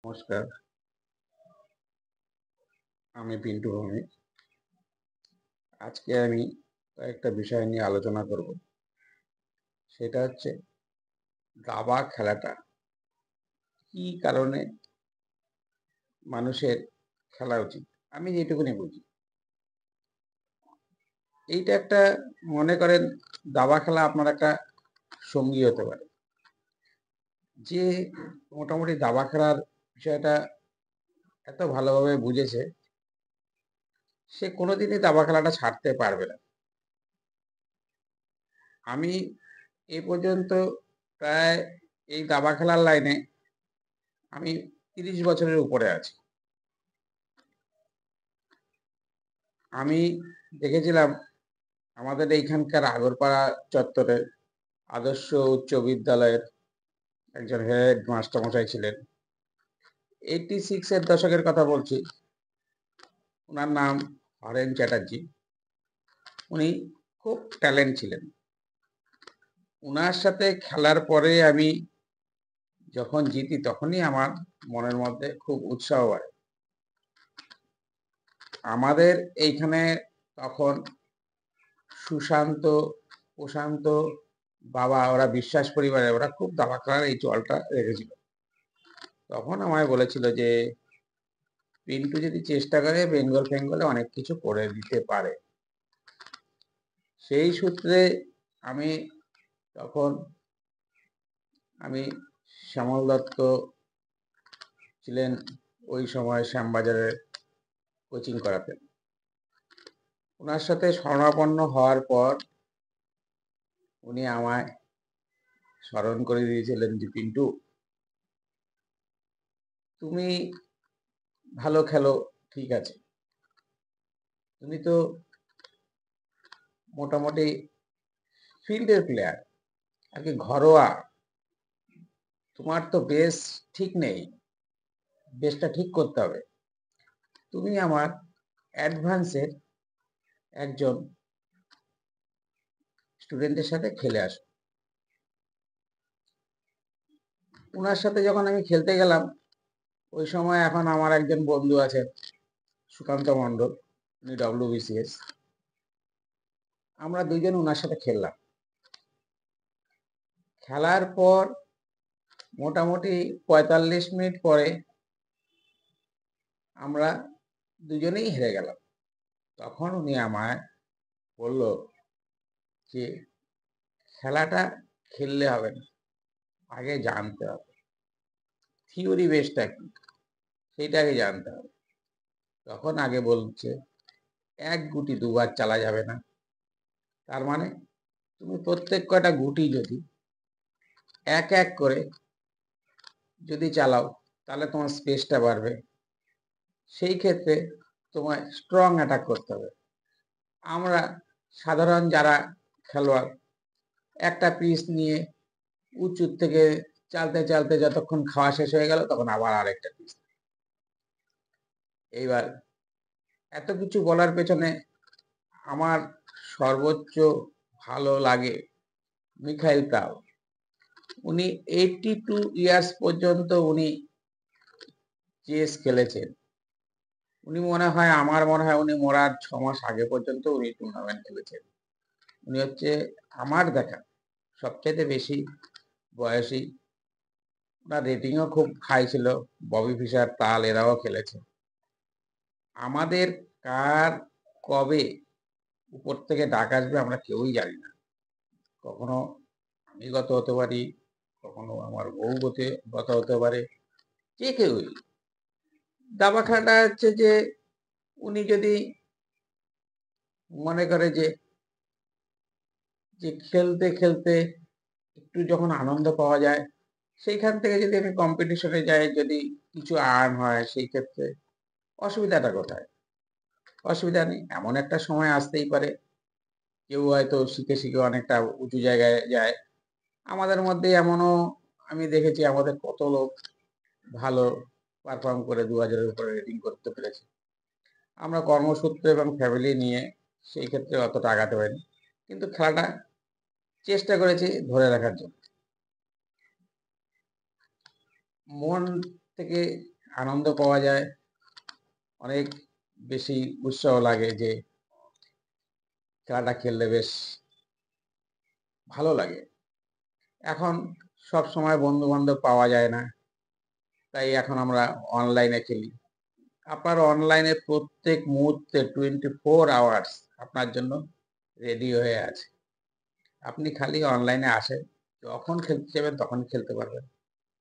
নমস্কার, আমি পিন্টু ভৌমিক। আজকে আমি কয়েকটা বিষয় নিয়ে আলোচনা করব। সেটা হচ্ছে দাবা খেলাটা কি কারণে মানুষের খেলা উচিত। আমি যেটুকুনি বুঝি, এইটা একটা মনে করেন দাবা খেলা আপনার একটা সঙ্গী হতে পারে। যে মোটামুটি দাবা খেলার বিষয়টা এত ভালোভাবে বুঝেছে, সে কোনোদিনই দাবা খেলাটা ছাড়তে পারবে না। আমি এ পর্যন্ত প্রায় এই দাবা খেলার লাইনে আমি ৩০ বছরের উপরে আছি। আমি দেখেছিলাম আমাদের এইখানকার আগরপাড়া চত্বরে আদর্শ উচ্চ বিদ্যালয়ের একজন হেড মাস্টারমশাই ছিলেন। 86 এর দশকের কথা বলছি। উনার নাম হরেন চ্যাটার্জি। উনি খুব ট্যালেন্ট ছিলেন। উনার সাথে খেলার পরে আমি যখন জিতি তখনই আমার মনের মধ্যে খুব উৎসাহ বাড়ে। আমাদের এইখানে তখন সুশান্ত, প্রশান্ত বাবা ওরা বিশ্বাস পরিবারে ওরা খুব দাবা খেলার এই চলটা রেখেছিল। তখন আমায় বলেছিল যে পিন্টু যদি চেষ্টা করে বেঙ্গল ফেঙ্গলে অনেক কিছু করে দিতে পারে। সেই সূত্রে আমি তখন আমি শ্যামল দত্ত ছিলেন ওই সময় শ্যামবাজারে কোচিং করাতেন। ওনার সাথে শরণাপন্ন হওয়ার পর উনি আমায় স্মরণ করে দিয়েছিলেন যে পিন্টু, তুমি ভালো খেলো, ঠিক আছে, তুমি তো মোটামুটি ফিল্ডের প্লেয়ার, আর কি ঘরোয়া, তোমার তো বেস ঠিক নেই, বেসটা ঠিক করতে হবে। তুমি আমার অ্যাডভান্সের একজন স্টুডেন্টের সাথে খেলে আসো। ওনার সাথে যখন আমি খেলতে গেলাম, ওই সময় এখন আমার একজন বন্ধু আছেন সুকান্ত মণ্ডল, উনি WBCS। আমরা দুইজন ওনার সাথে খেললাম। খেলার পর মোটামুটি ৪৫ মিনিট পরে আমরা দুজনেই হেরে গেলাম। তখন উনি আমায় বলল যে খেলাটা খেললে হবে না, আগে জানতে হবে থিওরি বেসটা কি, সেইটা আগে জানতে হবে। তখন আগে বলছে এক গুটি দুবার চালা যাবে না। তার মানে তুমি প্রত্যেক কয়টা গুটি যদি এক এক করে যদি চালাও তাহলে তোমার স্পেসটা বাড়বে। সেই ক্ষেত্রে তোমায় স্ট্রং অ্যাটাক করতে হবে। আমরা সাধারণ যারা খেলোয়াড় একটা পিস নিয়ে উঁচুর থেকে চালতে চালতে যতক্ষণ খাওয়া শেষ হয়ে গেল তখন আবার আরেকটা পিস। এইবার এত কিছু বলার পেছনে আমার সর্বোচ্চ ভালো লাগে মিখাইল তাও। উনি 82 ইয়ার্স পর্যন্ত উনি চেস খেলেছেন। উনি মনে হয় আমার মনে হয় উনি মরার 6 মাস আগে পর্যন্ত উনি টুর্নামেন্ট খেলেছেন। উনি হচ্ছে আমার দেখা সবচেয়ে বেশি বয়সী। ওনার রেটিংও খুব হাই ছিল। ববি ফিশার, তাল এরাও খেলেছে। আমাদের কার কবে উপর থেকে ডাক আসবে আমরা কেউই জানি না। কখনো আমি গত হতে পারি, কখনো আমার বউ গত হতে পারে, যে কেউই। দাবা খেলাটা হচ্ছে যে উনি যদি মনে করে যে যে খেলতে খেলতে একটু যখন আনন্দ পাওয়া যায়, সেইখান থেকে যদি আমি কম্পিটিশনে যাই, যদি কিছু আর্ন হয়, সেই ক্ষেত্রে অসুবিধাটা কোথায়? অসুবিধা নেই। এমন একটা সময় আসতেই পারে কেউ হয়তো শিখে শিখে অনেকটা উঁচু জায়গায় যায়। আমাদের মধ্যে এমনও আমি দেখেছি আমাদের কত লোক ভালো পারফর্ম করে ২০০০ এর উপরে রেটিং করতে পেরেছে। আমরা কর্মসূত্রে এবং ফ্যামিলি নিয়ে সেই ক্ষেত্রে অতটা আগাতে পারিনি, কিন্তু খেলাটা চেষ্টা করেছি ধরে রাখার জন্য। মন থেকে আনন্দ পাওয়া যায়, অনেক বেশি উৎসাহ লাগে যে খেলাটা খেললে বেশ ভালো লাগে। এখন সব সময় বন্ধু-বান্ধব পাওয়া যায় না, তাই এখন আমরা অনলাইনে খেলি। আপনার অনলাইনে প্রত্যেক মুহূর্তে 24 আওয়ার্স আপনার জন্য রেডি হয়ে আছে। আপনি খালি অনলাইনে আসেন, যখন খেলতে যাবেন তখন খেলতে পারবেন।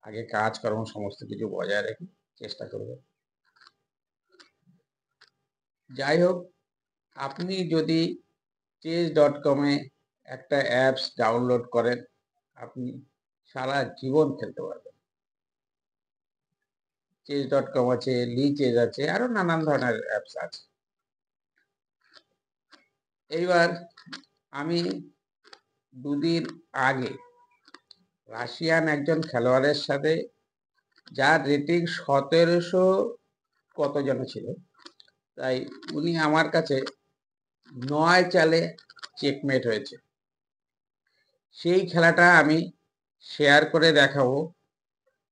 আগে কাজকর্ম সমস্ত কিছু বজায় রেখে চেষ্টা করবেন। যাই হোক, আপনি যদি chess.com এ একটা অ্যাপস ডাউনলোড করেন, আপনি সারা জীবন খেলতে পারবেন। chess.com আছে, lichess আছে, আরো নানান ধরনের অ্যাপস আছে। এইবার আমি 2 দিন আগে রাশিয়ান একজন খেলোয়াড়ের সাথে, যার রেটিং 1700 কত যেন ছিল, তাই উনি আমার কাছে 9 চালে চেকমেট হয়েছে। সেই খেলাটা আমি শেয়ার করে দেখাবো।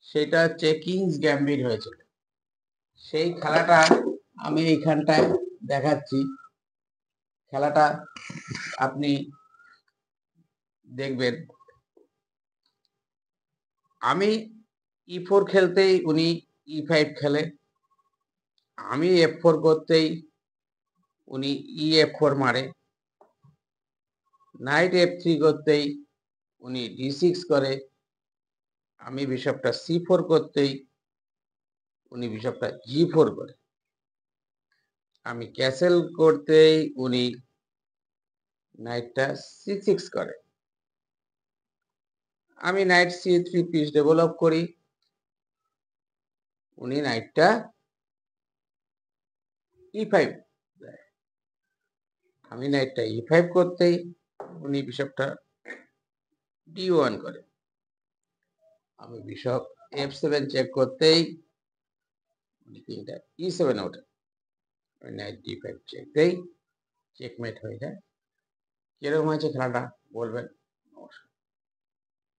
সেটা হচ্ছে কিংস গ্যাম্বিট হয়েছিল। সেই খেলাটা আমি এইখানটায় দেখাচ্ছি। খেলাটা আপনি দেখবেন। আমি E4 খেলতেই উনি E5 খেলে, আমি F4 করতেই উনি EF4 মারে, নাইট F3 করতেই উনি D6 করে, আমি বিশপটা C4 করতেই উনি বিশপটা G4 করে, আমি ক্যাসেল করতেই উনি নাইটটা C6 করে, আমি নাইট C3 পিস ডেভেলপ করি, উনি নাইটটা E5 দেয়, আমি নাইটটা E5 করতেই উনি বিশপটা D1 করে, আমি বিশপ F7 চেক করতেই উনি কিংটা E7 ওঠে, আমি নাইট D5 চেক দেই, চেকমেট হয়ে যায়। কিরকম হয়েছে খেলাটা বলবেন?